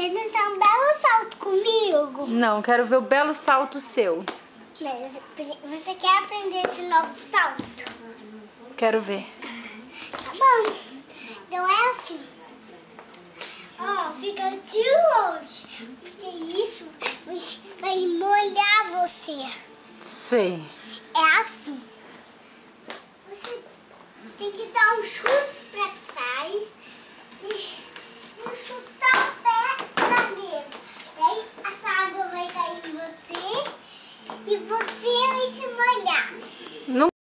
quer dançar um belo salto comigo? Não, quero ver o belo salto seu. Mas você quer aprender esse novo salto? Quero ver. Tá bom. Então é assim. Ó, fica de longe. Porque isso vai molhar você. Sei. É assim. Você tem que dar um chute pra trás e chutar o pé na mesa. Daí essa água vai cair em você e você vai se molhar. Não